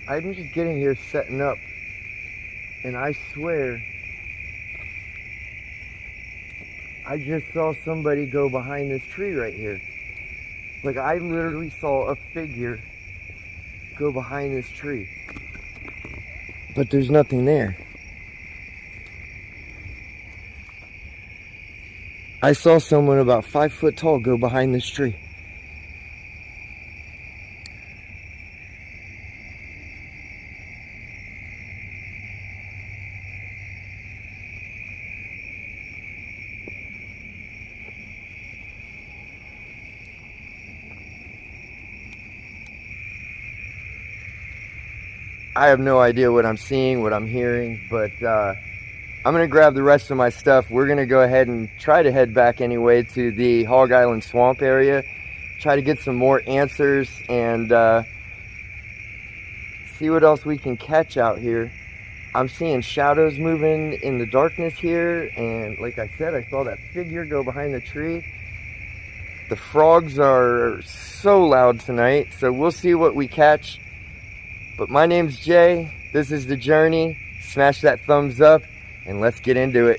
I'm just getting here setting up, and I swear I just saw somebody go behind this tree right here. Like, I literally saw a figure go behind this tree, but there's nothing there. I saw someone about 5 foot tall go behind this tree. I have no idea what I'm seeing, what I'm hearing, but I'm going to grab the rest of my stuff. We're going to go ahead and try to head back anyway to the Hog Island Swamp area. Try to get some more answers and see what else we can catch out here. I'm seeing shadows moving in the darkness here, and like I said, I saw that figure go behind the tree. The frogs are so loud tonight, so we'll see what we catch. But my name's Jay. This is The Journey. Smash that thumbs up, and let's get into it.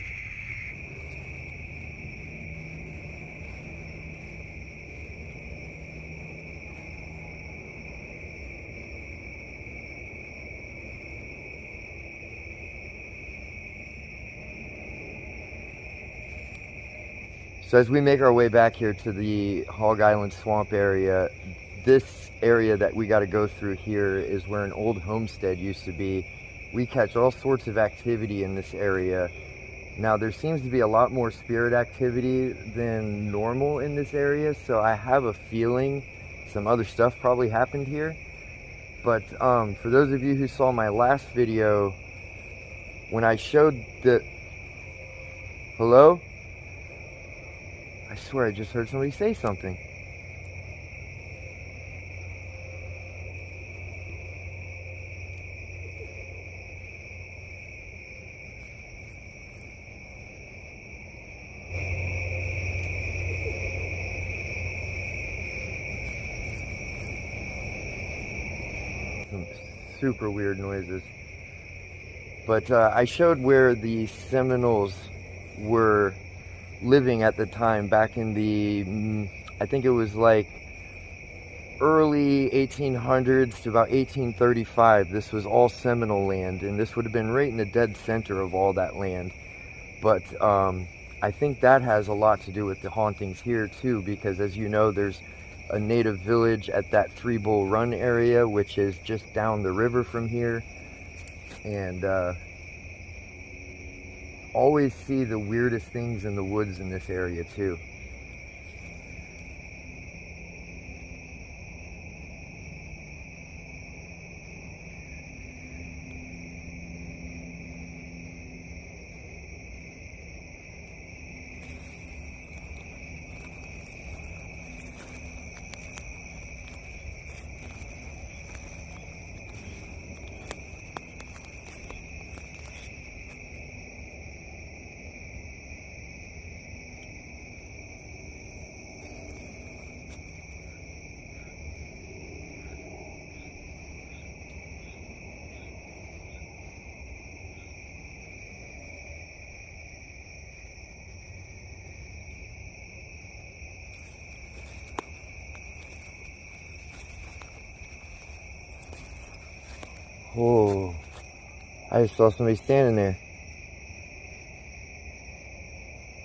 So as we make our way back here to the Hog Island Swamp area, this area that we got to go through here is where an old homestead used to be. We catch all sorts of activity in this area. Now there seems to be a lot more spirit activity than normal in this area, so I have a feeling some other stuff probably happened here. But for those of you who saw my last video, when I showed the... Hello? I swear I just heard somebody say something. Some super weird noises. But I showed where the Seminoles were living at the time, back in the, I think it was like early 1800s to about 1835. This was all Seminole land, and this would have been right in the dead center of all that land. But I think that has a lot to do with the hauntings here too, because as you know, there's a native village at that Three Bull Run area, which is just down the river from here. And always see the weirdest things in the woods in this area too. Oh, I just saw somebody standing there.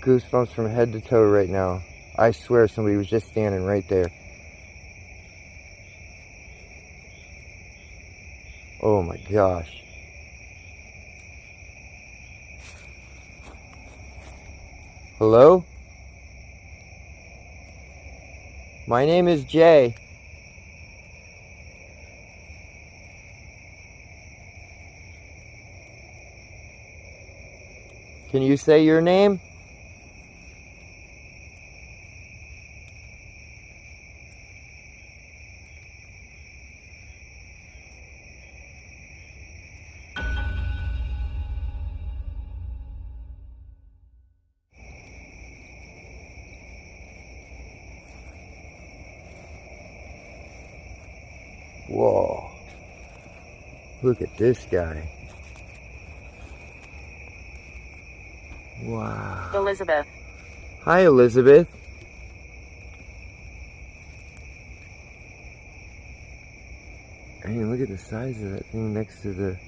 Goosebumps from head to toe right now. I swear somebody was just standing right there. Oh my gosh. Hello? My name is Jay. Can you say your name? Whoa. Look at this guy. Wow. Elizabeth. Hi, Elizabeth. I mean, look at the size of that thing next to the...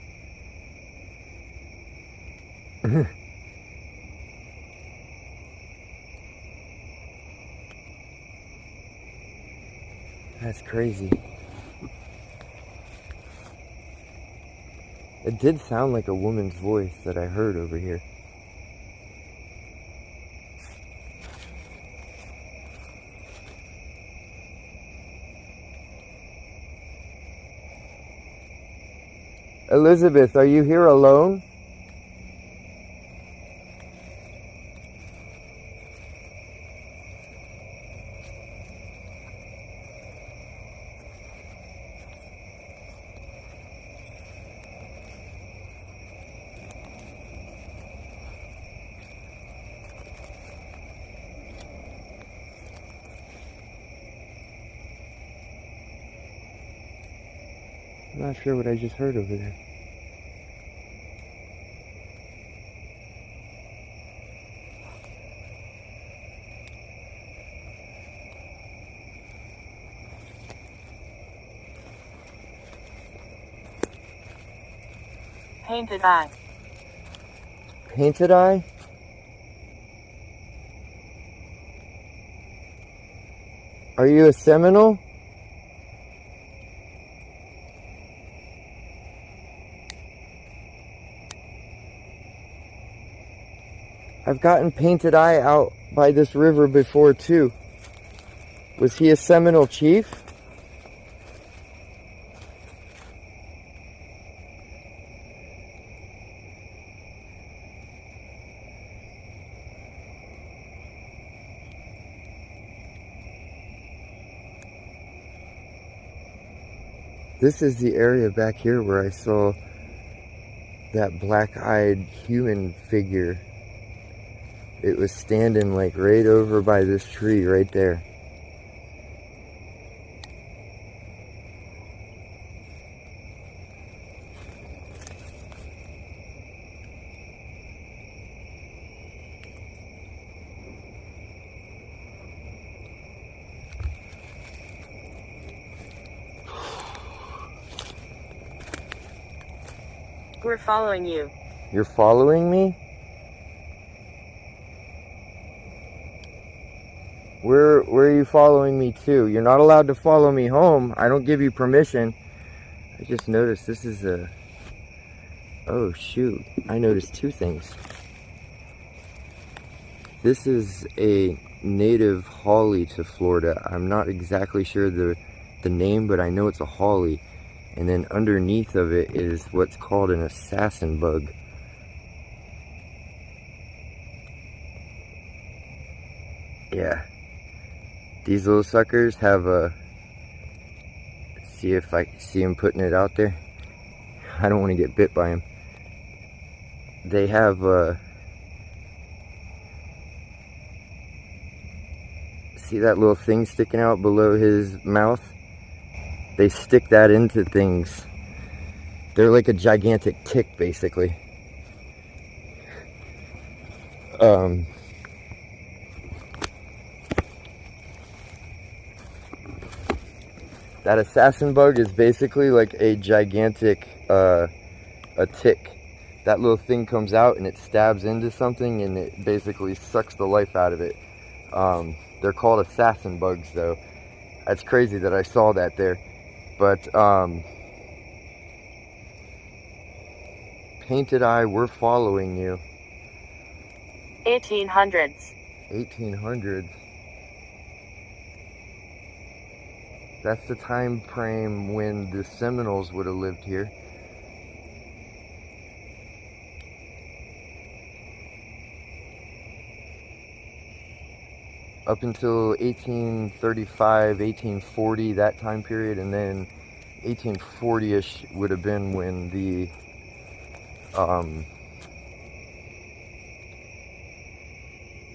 That's crazy. It did sound like a woman's voice that I heard over here. Elizabeth, are you here alone? I'm not sure what I just heard over there. Painted eye. Painted eye? Are you a Seminole? I've gotten painted eye out by this river before too. Was he a Seminole chief? This is the area back here where I saw that black-eyed human figure. It was standing like right over by this tree right there. We're following you. You're following me? Where are you following me to? You're not allowed to follow me home. I don't give you permission. I just noticed this is a... Oh shoot, I noticed two things. This is a native holly to Florida. I'm not exactly sure the name, but I know it's a holly. And then underneath of it is what's called an assassin bug. Yeah. These little suckers have a... See if I see him putting it out there. I don't want to get bit by him. They have a... See that little thing sticking out below his mouth? They stick that into things. They're like a gigantic tick, basically. That assassin bug is basically like a gigantic a tick. That little thing comes out and it stabs into something and it basically sucks the life out of it. They're called assassin bugs though. That's crazy that I saw that there. But painted eye, we're following you. 1800s. 1800s. That's the time frame when the Seminoles would have lived here. Up until 1835, 1840, that time period, and then 1840-ish would have been when the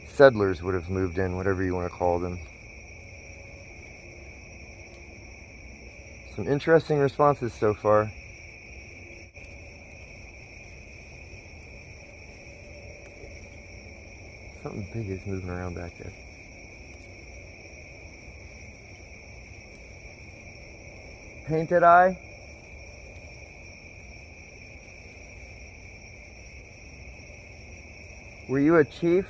settlers would have moved in, whatever you want to call them. Some interesting responses so far. Something big is moving around back there. Painted eye? Were you a chief?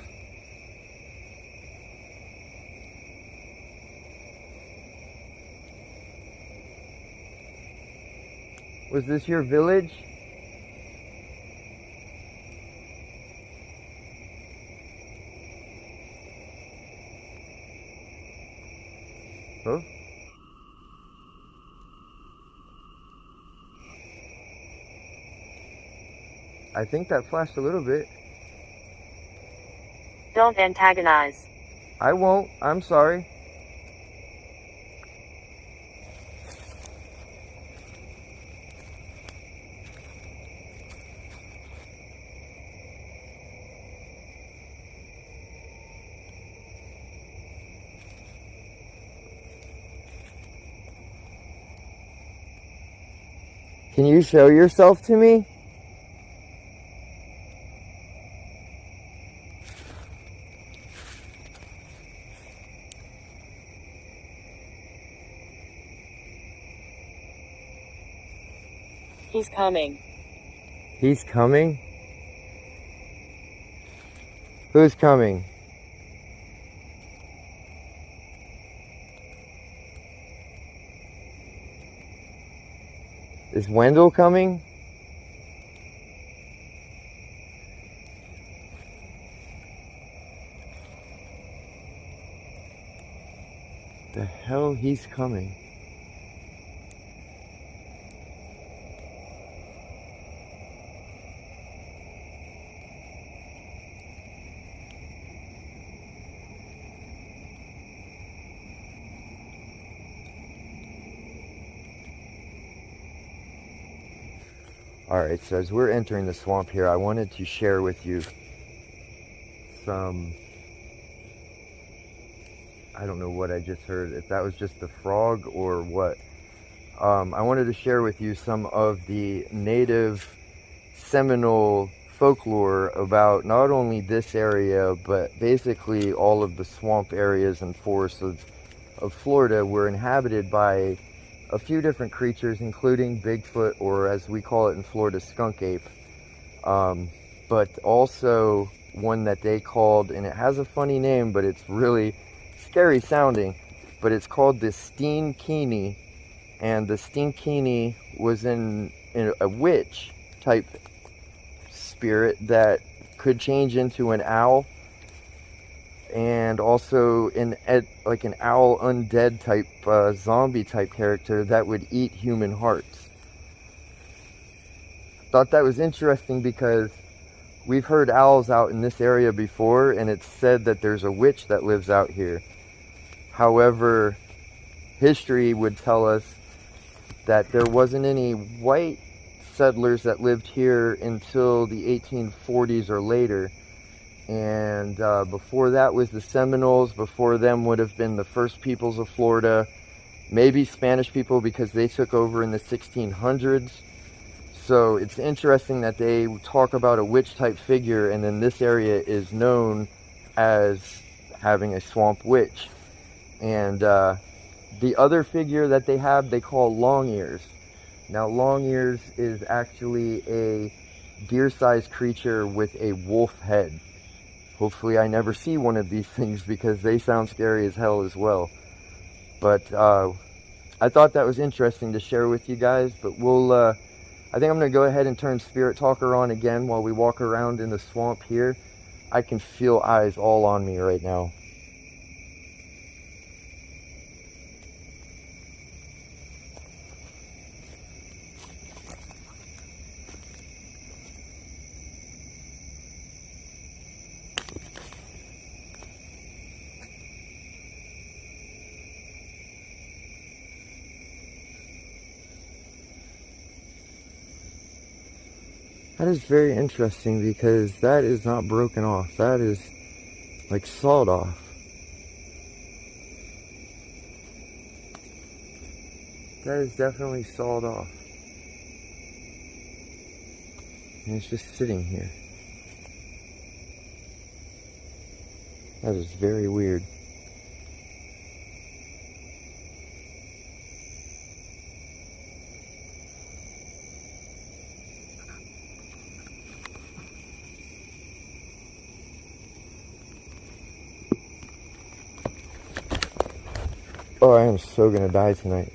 Was this your village? Oh? I think that flashed a little bit. Don't antagonize. I won't. I'm sorry. Can you show yourself to me? He's coming. He's coming? Who's coming? Is Wendell coming? The hell, he's coming. Alright, so as we're entering the swamp here, I wanted to share with you some, I don't know what I just heard, if that was just the frog or what. I wanted to share with you some of the native Seminole folklore about not only this area, but basically all of the swamp areas and forests of Florida were inhabited by a few different creatures, including Bigfoot, or as we call it in Florida, skunk ape. But also one that they called, and it has a funny name, but it's really scary sounding, but it's called the Steenkini. And the Steenkini was in a witch type spirit that could change into an owl, and also like an owl undead type zombie type character that would eat human hearts. Thought that was interesting because we've heard owls out in this area before, and it's said that there's a witch that lives out here. However, history would tell us that there wasn't any white settlers that lived here until the 1840s or later. And before that was the Seminoles. Before them would have been the first peoples of Florida, maybe Spanish people, because they took over in the 1600s. So it's interesting that they talk about a witch type figure, and then this area is known as having a swamp witch. And the other figure that they have, they call Long Ears. Now Long Ears is actually a deer-sized creature with a wolf head. Hopefully I never see one of these things because they sound scary as hell as well. But I thought that was interesting to share with you guys. But I think I'm going to go ahead and turn Spirit Talker on again while we walk around in the swamp here. I can feel eyes all on me right now. That is very interesting because that is not broken off. That is like sawed off. That is definitely sawed off. And it's just sitting here. That is very weird. Oh, I am so gonna die tonight.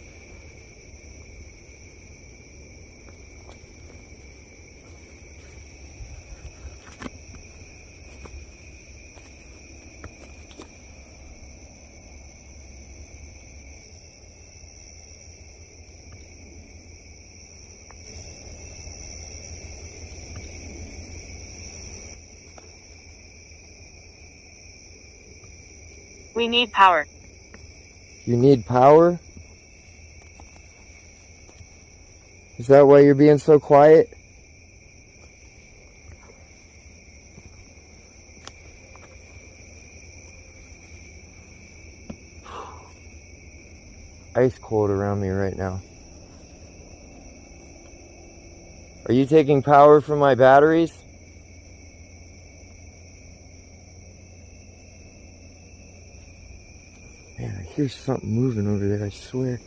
We need power. You need power? Is that why you're being so quiet? Ice cold around me right now. Are you taking power from my batteries? Man, I hear something moving over there, I swear.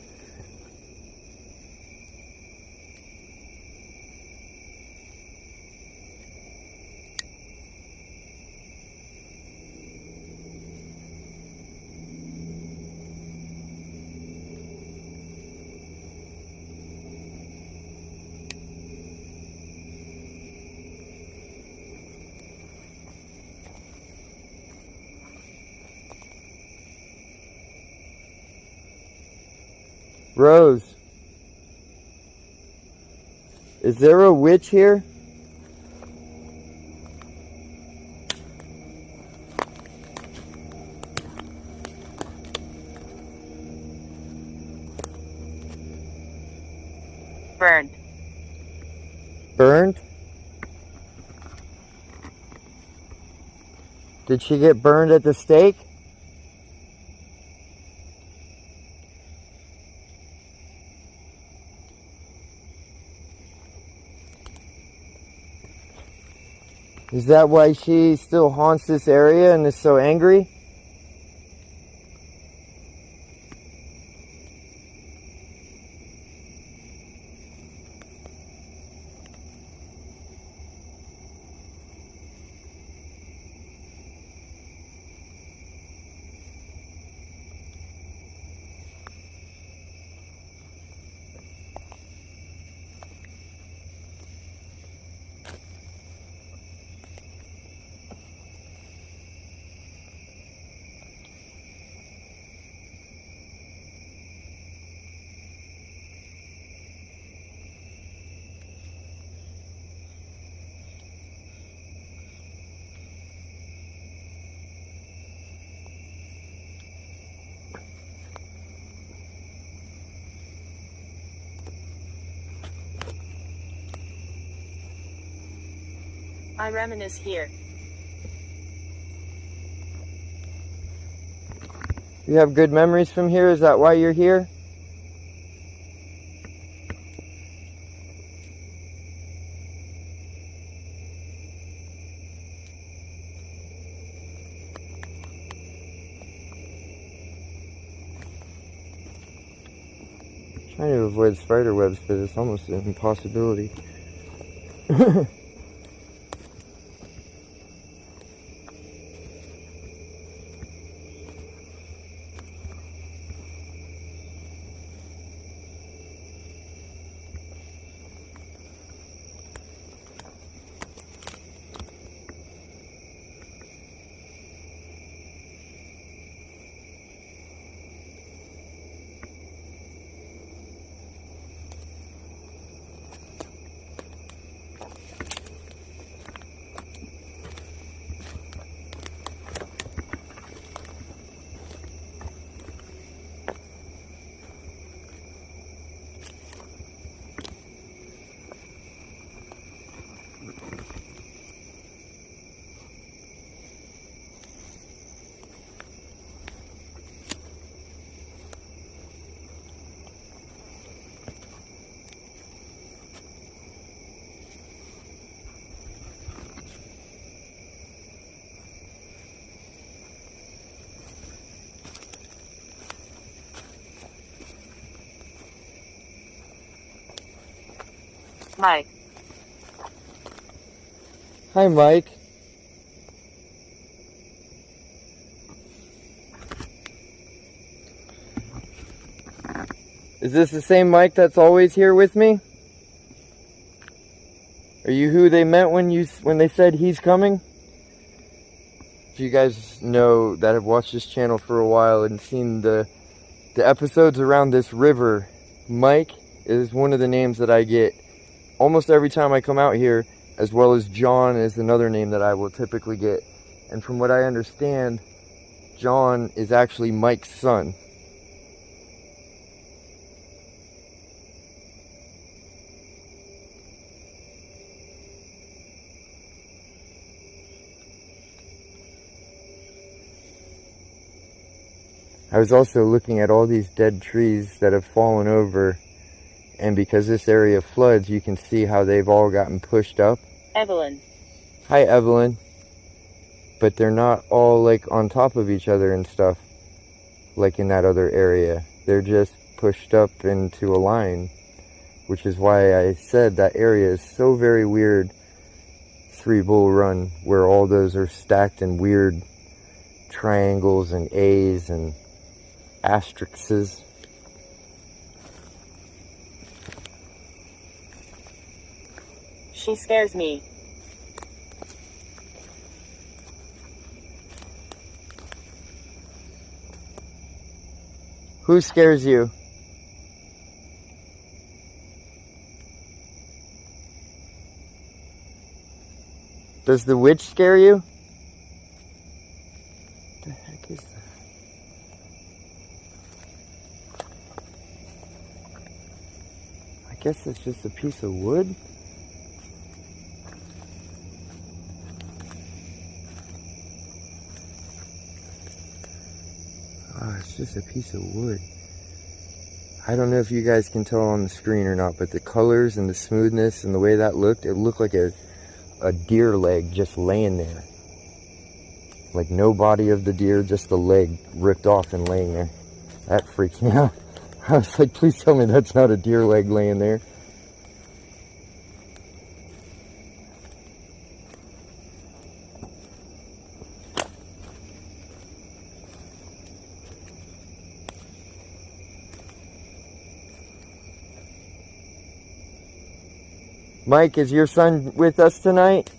Rose, is there a witch here? Burned. Burned? Did she get burned at the stake? Is that why she still haunts this area and is so angry? I reminisce here. You have good memories from here? Is that why you're here? Trying to avoid spider webs, but it's almost an impossibility. Mike. Hi, Mike. Is this the same Mike that's always here with me? Are you who they meant when they said he's coming? If you guys know that have watched this channel for a while and seen the episodes around this river, Mike is one of the names that I get almost every time I come out here, as well as John is another name that I will typically get. And from what I understand, John is actually Mike's son. I was also looking at all these dead trees that have fallen over, and because this area floods, you can see how they've all gotten pushed up. Evelyn. Hi, Evelyn. But they're not all like on top of each other and stuff, like in that other area. They're just pushed up into a line, which is why I said that area is so very weird. Three Bull Run, where all those are stacked in weird triangles and A's and asterisks. She scares me. Who scares you? Does the witch scare you? What the heck is that? I guess it's just a piece of wood. Oh, it's just a piece of wood. I don't know if you guys can tell on the screen or not, but the colors and the smoothness and the way that looked, it looked like a deer leg just laying there. Like no body of the deer, just the leg ripped off and laying there. That freaks me out. I was like, please tell me that's not a deer leg laying there. Mike, is your son with us tonight?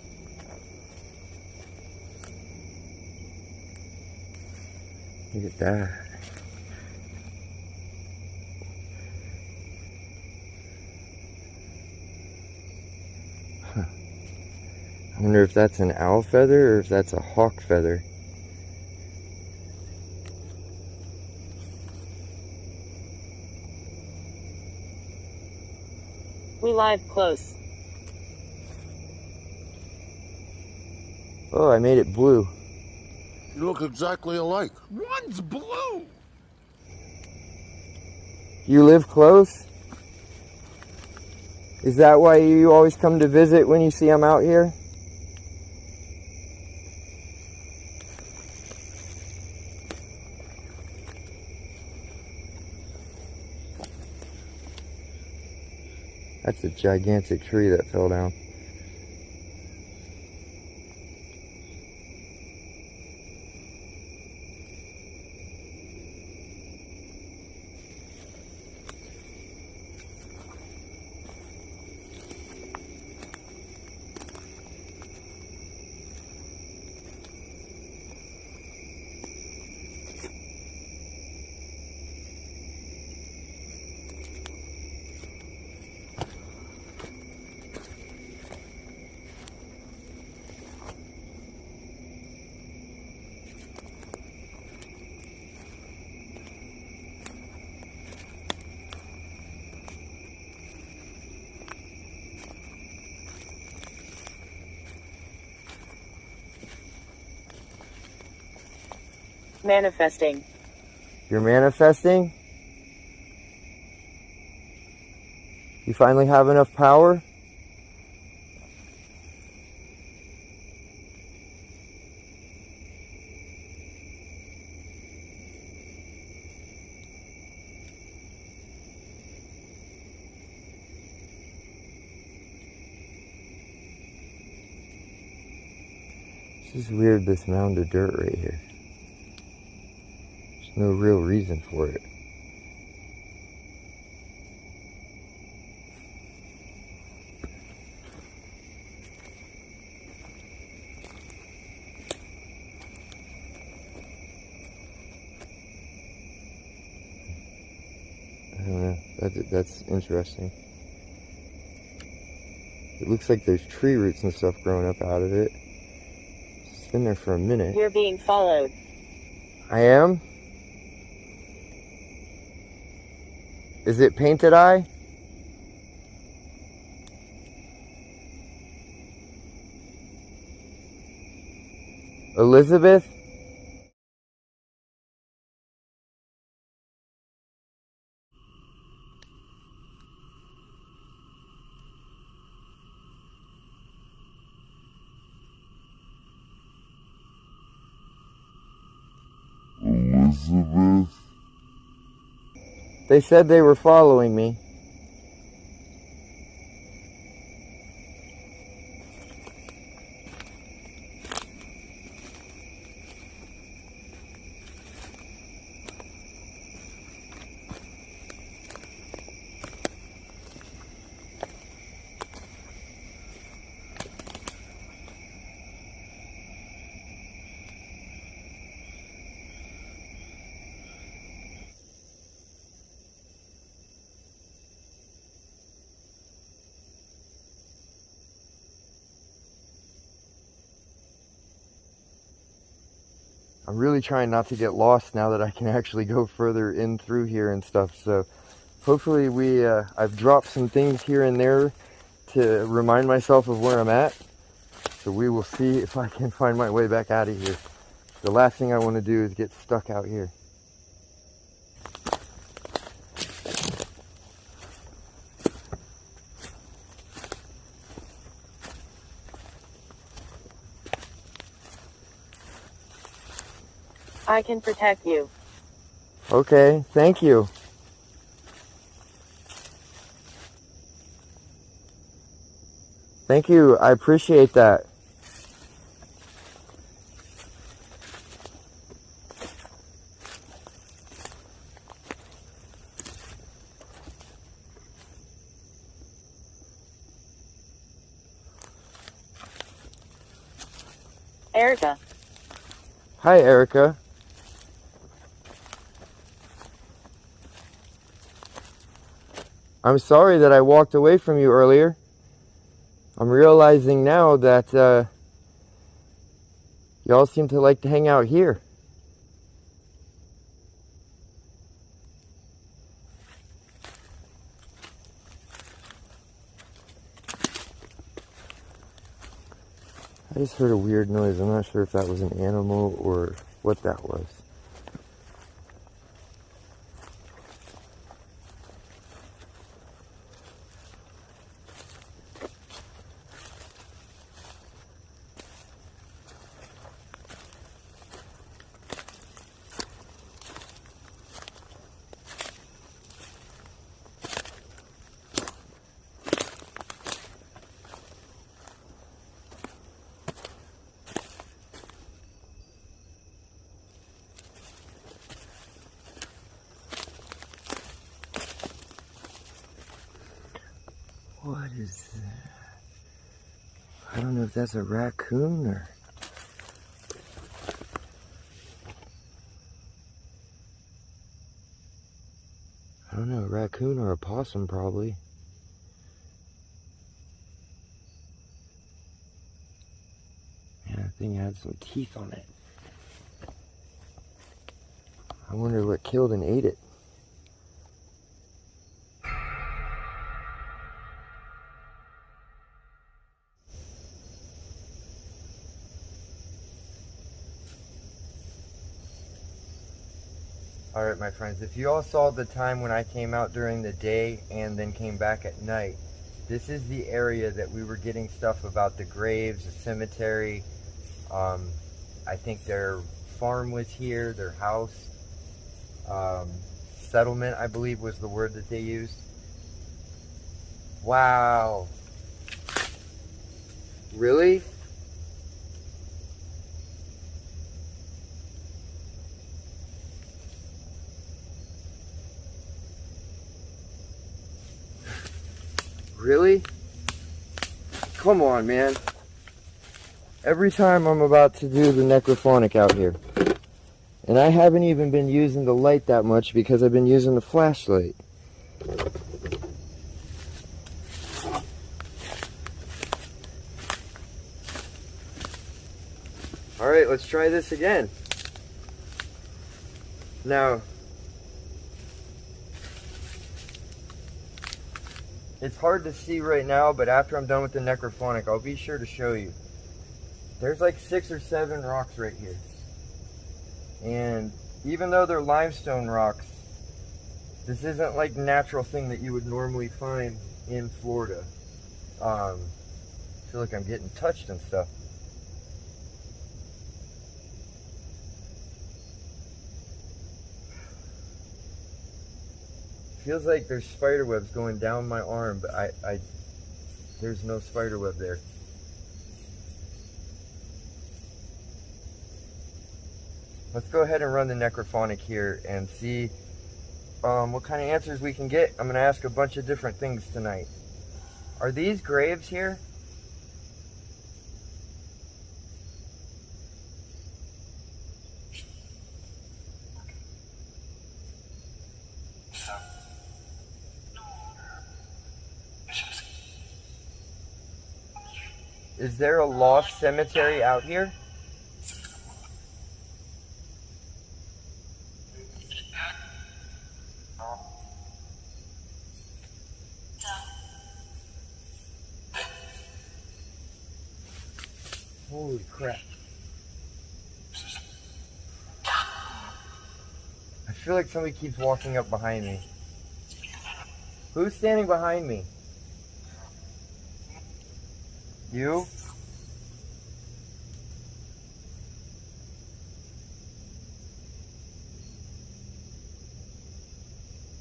Look at that. Huh. I wonder if that's an owl feather or if that's a hawk feather. We live close. Oh, I made it blue. You look exactly alike. One's blue. You live close? Is that why you always come to visit when you see I'm out here? That's a gigantic tree that fell down. Manifesting. You're manifesting? You finally have enough power? This is weird, this mound of dirt right here. There's no real reason for it. I don't know. That's interesting. It looks like there's tree roots and stuff growing up out of it. It's been there for a minute. You're being followed. I am? Is it painted eye? Elizabeth? Elizabeth? They said they were following me. I'm really trying not to get lost now that I can actually go further in through here and stuff. So hopefully I've dropped some things here and there to remind myself of where I'm at. So we will see if I can find my way back out of here. The last thing I want to do is get stuck out here. I can protect you. Okay, thank you. Thank you, I appreciate that. Erica. Hi, Erica. I'm sorry that I walked away from you earlier. I'm realizing now that y'all seem to like to hang out here. I just heard a weird noise. I'm not sure if that was an animal or what that was. What is that? I don't know if that's a raccoon or... I don't know, a raccoon or a possum probably. Yeah, that thing had some teeth on it. I wonder what killed and ate it. Alright my friends, if you all saw the time when I came out during the day and then came back at night, this is the area that we were getting stuff about the graves, the cemetery. I think their farm was here, their house. Settlement, I believe, was the word that they used. Wow. Really? Really? Come on, man. Every time I'm about to do the necrophonic out here. And I haven't even been using the light that much because I've been using the flashlight. Alright, let's try this again. Now, it's hard to see right now, but after I'm done with the necrophonic, I'll be sure to show you. There's like 6 or 7 rocks right here. And even though they're limestone rocks, this isn't like natural thing that you would normally find in Florida. I feel like I'm getting touched and stuff. Feels like there's spider webs going down my arm, but there's no spider web there. Let's go ahead and run the necrophonic here and see what kind of answers we can get. I'm going to ask a bunch of different things tonight. Are these graves here? Is there a lost cemetery out here? Holy crap. I feel like somebody keeps walking up behind me. Who's standing behind me? You?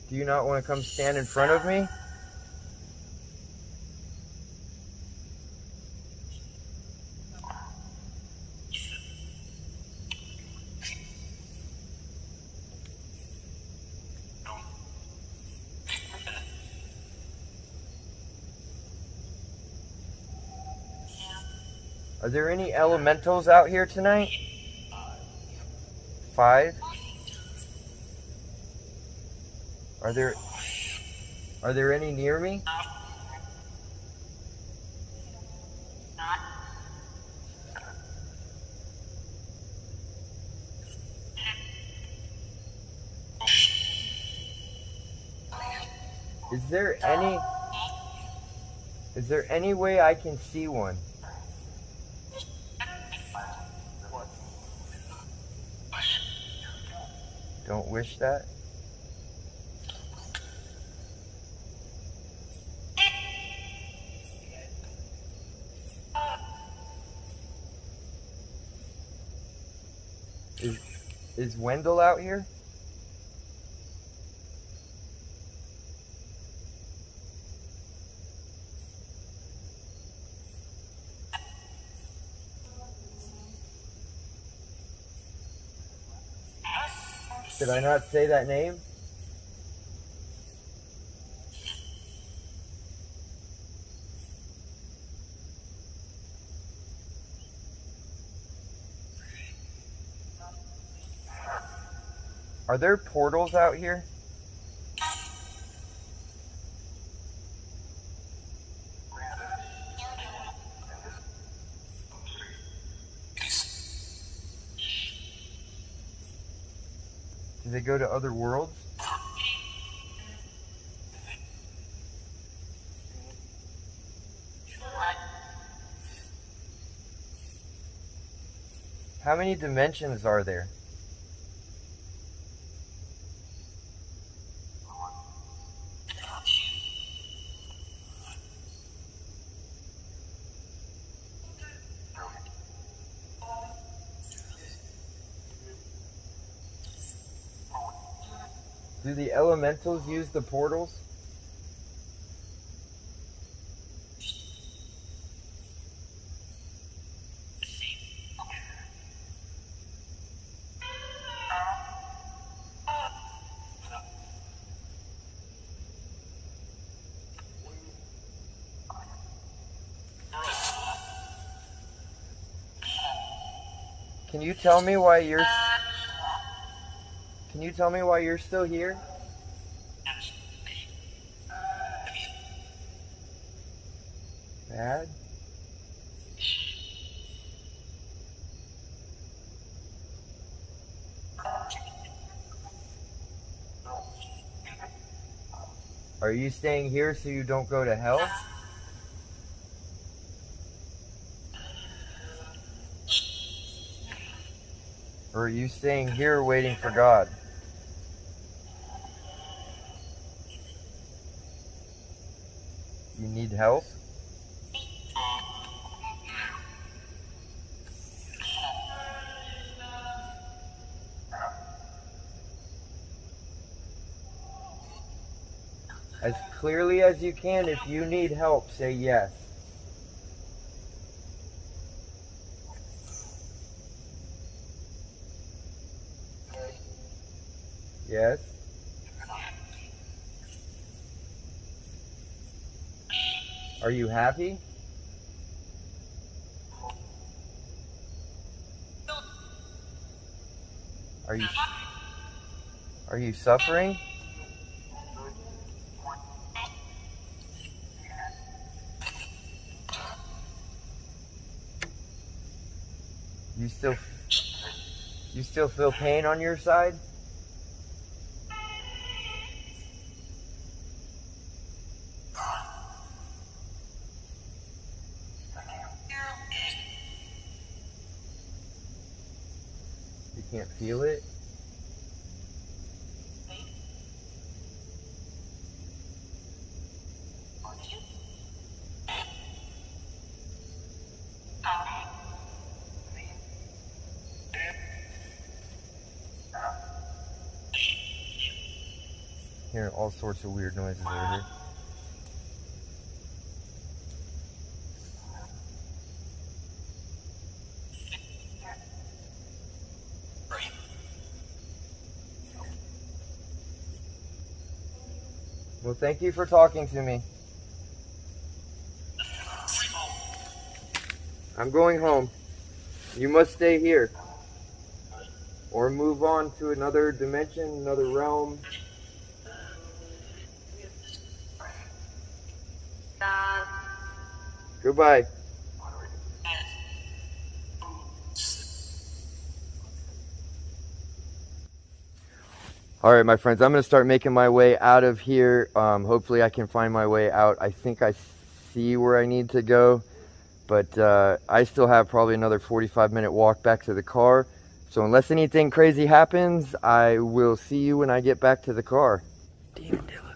Do you not want to come stand in front of me? Are there any elementals out here tonight? 5? Are there any near me? Is there any way I can see one? Don't wish that. Is Wendell out here? Did I not say that name? Are there portals out here? Do they go to other worlds? How many dimensions are there? Do the elementals use the portals? Can you tell me why you're still here? Bad? Are you staying here so you don't go to hell? Or are you staying here waiting for God? You need help? As clearly as you can, if you need help, say yes. Yes? Are you happy? Are you suffering? You still feel pain on your side? You can't feel it? Hearing all sorts of weird noises over here. Well, thank you for talking to me. I'm going home. You must stay here. Or move on to another dimension, another realm. Goodbye. All right, my friends, I'm going to start making my way out of here. Hopefully I can find my way out. I think I see where I need to go, but I still have probably another 45-minute walk back to the car. So unless anything crazy happens, I will see you when I get back to the car. Demon Dilla.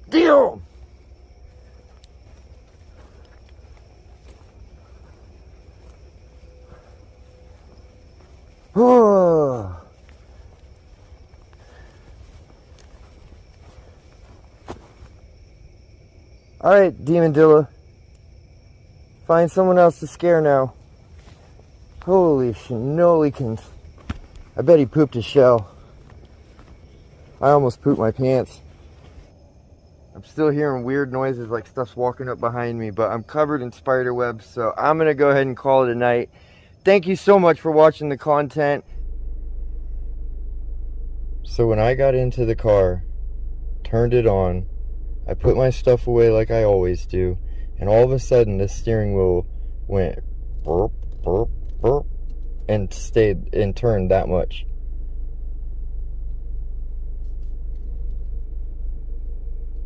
Deal! Oh. Alright, Demon Dilla. Find someone else to scare now. Holy shinolikins. I bet he pooped his shell. I almost pooped my pants. I'm still hearing weird noises like stuff's walking up behind me, but I'm covered in spider webs, so I'm going to go ahead and call it a night. Thank you so much for watching the content. So when I got into the car, turned it on, I put my stuff away like I always do, and all of a sudden the steering wheel went burp, burp, burp, and stayed and turned that much.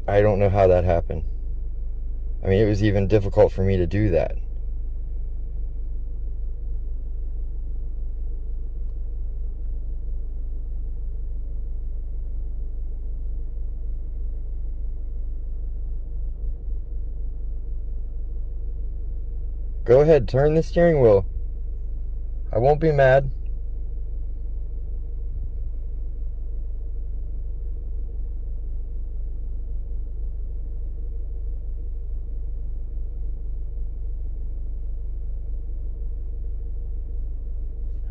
I don't know how that happened. I mean, it was even difficult for me to do that. Go ahead, turn the steering wheel. I won't be mad.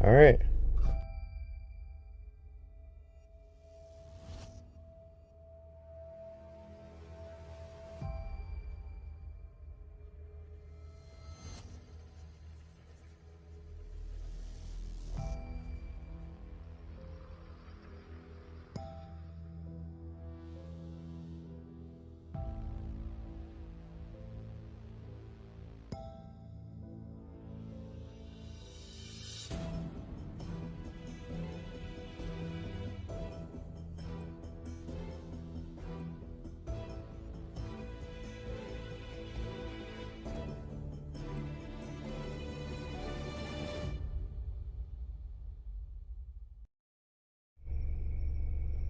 All right.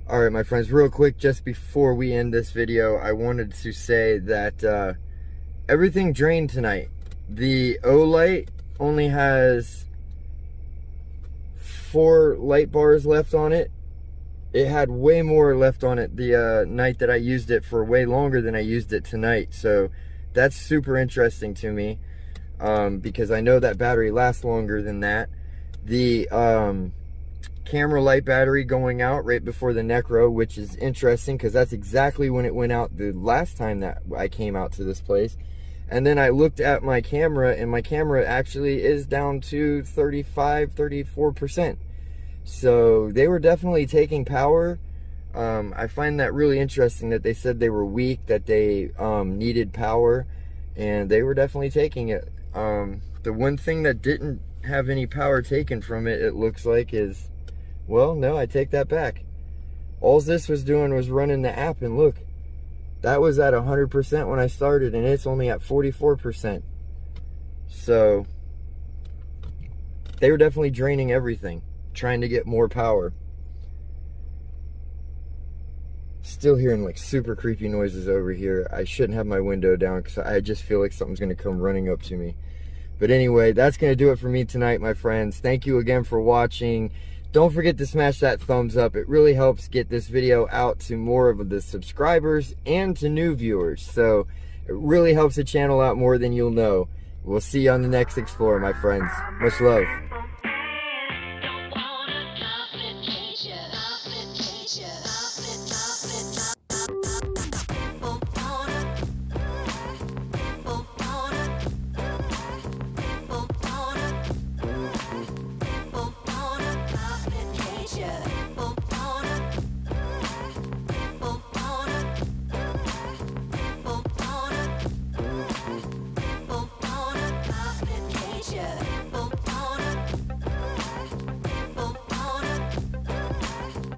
All right, my friends, real quick, just before we end this video, I wanted to say that everything drained tonight. The OLIGHT only has 4 light bars left on it. It had way more left on it the night that I used it, for way longer than I used it tonight. So that's super interesting to me, because I know that battery lasts longer than that. The camera light battery going out right before the necro, which is interesting because that's exactly when it went out the last time that I came out to this place. And then I looked at my camera, and my camera actually is down to 34%. So they were definitely taking power. I find that really interesting that they said they were weak, that they needed power, and they were definitely taking it. The one thing that didn't have any power taken from it, it looks like, is, well, no, I take that back. All this was doing was running the app, and look, that was at 100% when I started, and it's only at 44%. So they were definitely draining everything, trying to get more power. Still hearing like super creepy noises over here. I shouldn't have my window down because I just feel like something's going to come running up to me. But anyway, that's going to do it for me tonight, my friends. Thank you again for watching. Don't forget to smash that thumbs up. It really helps get this video out to more of the subscribers and to new viewers. So it really helps the channel out more than you'll know. We'll see you on the next Explorer, my friends. Much love.